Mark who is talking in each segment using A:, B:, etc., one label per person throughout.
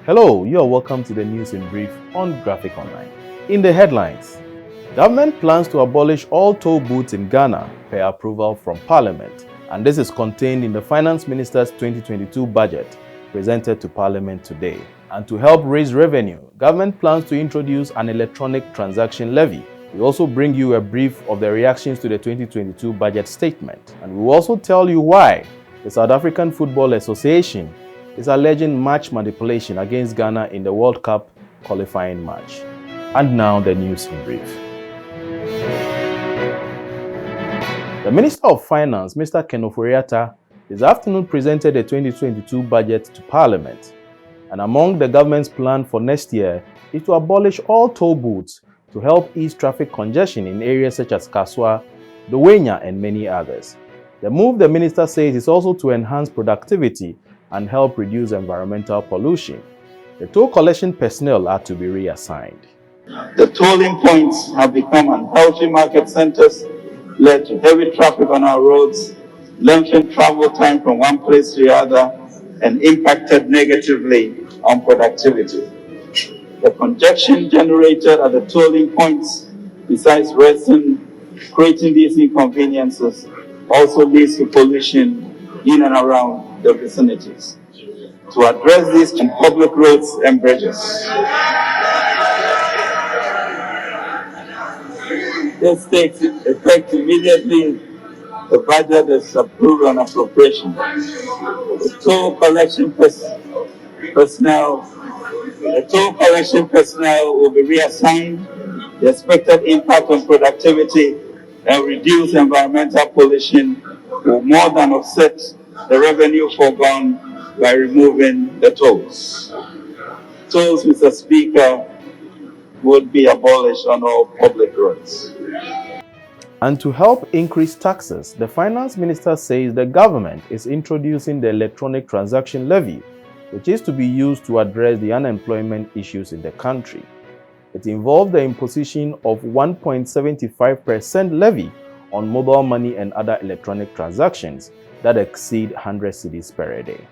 A: Hello, you are welcome to the news in brief on Graphic Online. In the headlines, government plans to abolish all toll booths in Ghana per approval from Parliament, and this is contained in the Finance Minister's 2022 budget presented to Parliament today. And to help raise revenue, government plans to introduce an electronic transaction levy. We also bring you a brief of the reactions to the 2022 budget statement, and we will also tell you why the South African Football Association is alleging match manipulation against Ghana in the World Cup qualifying match. And now the news in brief. The Minister of Finance, Mr. Ken Ofori-Atta, this afternoon presented the 2022 budget to Parliament. And among the government's plan for next year is to abolish all toll booths to help ease traffic congestion in areas such as Kaswa, Dowenya, and many others. The move, the minister says, is also to enhance productivity and help reduce environmental pollution. The toll collection personnel are to be reassigned.
B: The tolling points have become unhealthy market centers, led to heavy traffic on our roads, lengthened travel time from one place to the other, and impacted negatively on productivity. The congestion generated at the tolling points, besides creating these inconveniences, also leads to pollution in and around the vicinities. To address this on public roads and bridges. This takes effect immediately. The budget is approved on appropriation. The toll collection personnel will be reassigned. The expected impact on productivity and reduce environmental pollution will more than offset the revenue foregone by removing the tolls. Tolls, Mr. Speaker, would be abolished on all public roads.
A: And to help increase taxes, the finance minister says the government is introducing the electronic transaction levy, which is to be used to address the unemployment issues in the country. It involved the imposition of 1.75% levy on mobile money and other electronic transactions that exceed 100 cedis per day.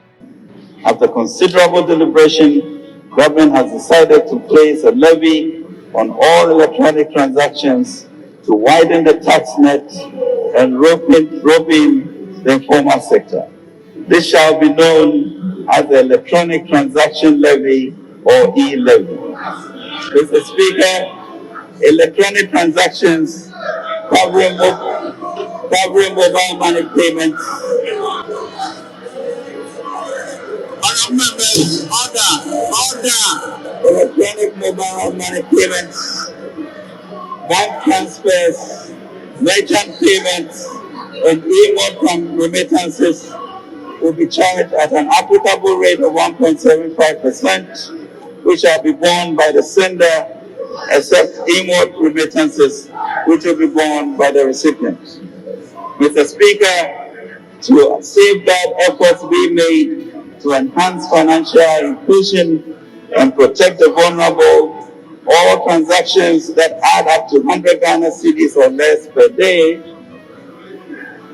B: After considerable deliberation, government has decided to place a levy on all electronic transactions to widen the tax net and rope in the informal sector. This shall be known as the Electronic Transaction Levy or e-levy. Mr. Speaker, electronic transactions covering mobile money payments. Electronic mobile money payments, bank transfers, merchant payments, and e-mode remittances will be charged at an applicable rate of 1.75%, which shall be borne by the sender, except e-mode remittances, which will be borne by the recipient. Mr. Speaker, to safeguard efforts being made to enhance financial inclusion and protect the vulnerable, all transactions that add up to 100 Ghana cedis or less per day,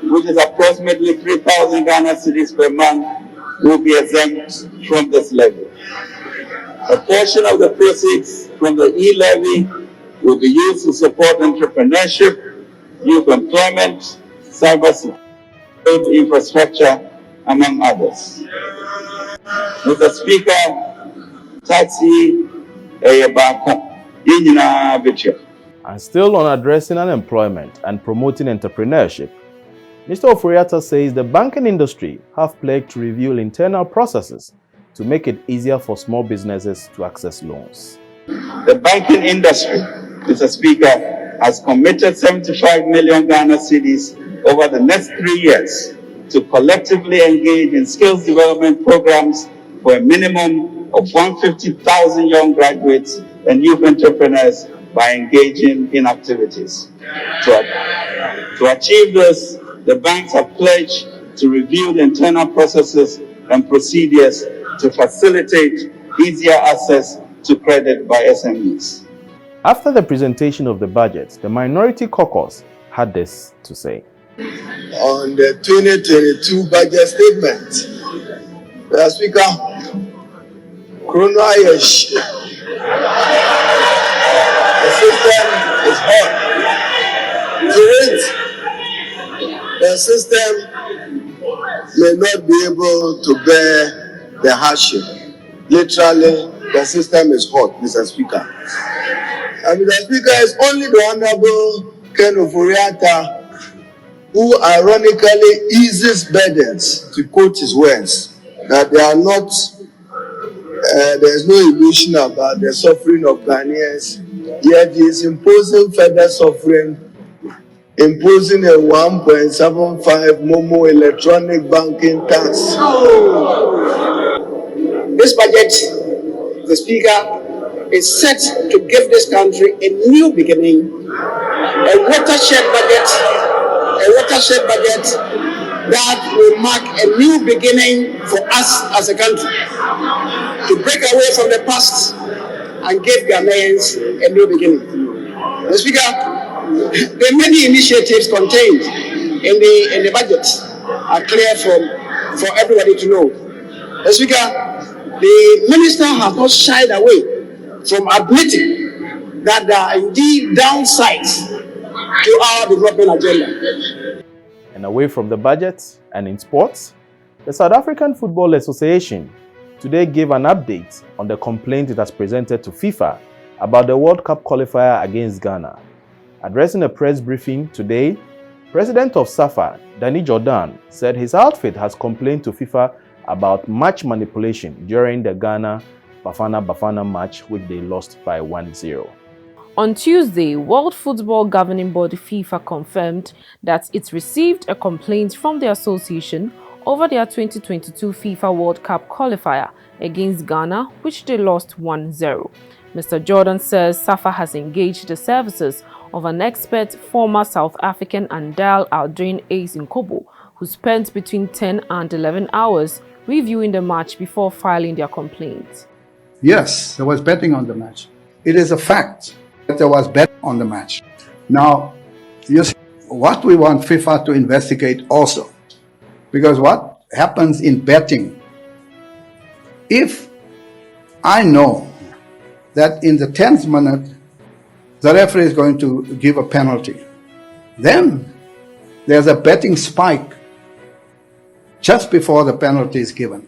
B: which is approximately 3,000 Ghana cedis per month, will be exempt from this levy. A portion of the proceeds from the e-levy will be used to support entrepreneurship, youth employment, cybersecurity infrastructure, among others. Mr. Speaker, taxi
A: And still on addressing unemployment and promoting entrepreneurship, Mr. Ofori-Atta says the banking industry have pledged to review internal processes to make it easier for small businesses to access loans.
B: The banking industry, Mr. Speaker, has committed 75 million Ghana cedis over the next 3 years to collectively engage in skills development programs for a minimum of 150,000 young graduates and youth entrepreneurs by engaging in activities. To achieve this, the banks have pledged to review the internal processes and procedures to facilitate easier access to credit by SMEs.
A: After the presentation of the budget, the minority caucus had this to say.
C: On the 2022 budget statement, Mr. Speaker, Chronoish. The system is hot. To it, the system may not be able to bear the hardship. Literally, the system is hot, Mr. Speaker. And Mr. Speaker, it's only the Honorable Ken Oforiatta who ironically eases burdens, to quote his words, that they are not, there's no illusion about the suffering of Ghanaians, yet he is imposing further suffering, imposing a 1.75 Momo electronic banking tax.
D: This budget, the Speaker, is set to give this country a new beginning, a watershed budget that will mark a new beginning for us as a country, to break away from the past and give Ghanaians a new beginning. The Speaker, the many initiatives contained in the budget are clear for everybody to know. The Speaker, the minister has not shied away from admitting that there are indeed downsides to our development agenda.
A: And away from the budget and in sports, the South African Football Association today gave an update on the complaint it has presented to FIFA about the World Cup qualifier against Ghana. Addressing a press briefing today, President of SAFA, Danny Jordan, said his outfit has complained to FIFA about match manipulation during the Ghana-Bafana Bafana match, which they lost by 1-0.
E: On Tuesday, World Football Governing Body FIFA confirmed that it received a complaint from the association over their 2022 FIFA World Cup qualifier against Ghana, which they lost 1-0. Mr. Jordan says SAFA has engaged the services of an expert, former South African Andal Aldrin Ace in Kobo, who spent between 10 and 11 hours reviewing the match before filing their complaint.
F: Yes, there was betting on the match. It is a fact that there was betting on the match. Now, you see, what we want FIFA to investigate also, because what happens in betting, if I know that in the 10th minute, the referee is going to give a penalty, then there's a betting spike just before the penalty is given.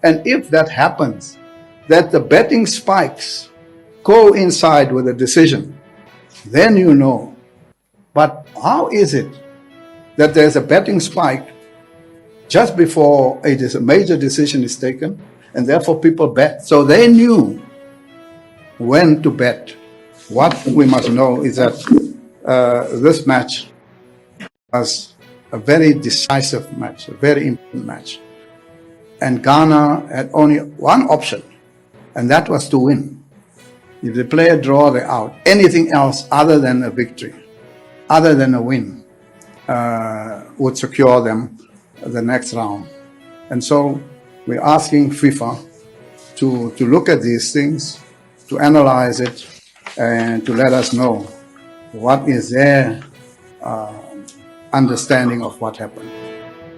F: And if that happens, that the betting spikes coincide with the decision, then you know. But how is it that there's a betting spike just before a major decision is taken, and therefore people bet? So they knew when to bet. What we must know is that this match was a very decisive match, a very important match. And Ghana had only one option, and that was to win. If they play a draw, they're out. Anything else other than a victory, other than a win, would secure them the next round. And so we're asking FIFA to look at these things, to analyze it, and to let us know what is their understanding of what happened.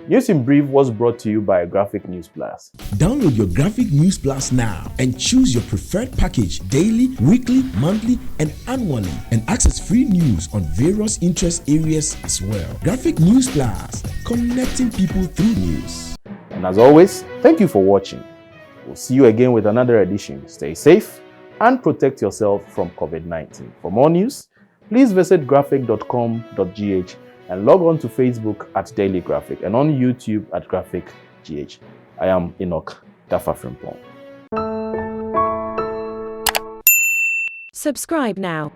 A: News in Brief was brought to you by Graphic News Plus.
G: Download your Graphic News Plus now and choose your preferred package daily, weekly, monthly, and annually, and access free news on various interest areas as well. Graphic News Plus, connecting people through news.
A: And as always, thank you for watching. We'll see you again with another edition. Stay safe and protect yourself from COVID-19. For more news, please visit graphic.com.gh and log on to Facebook at Daily Graphic and on YouTube at Graphic GH. I am Enoch Dafa Frimpong.
H: Subscribe now.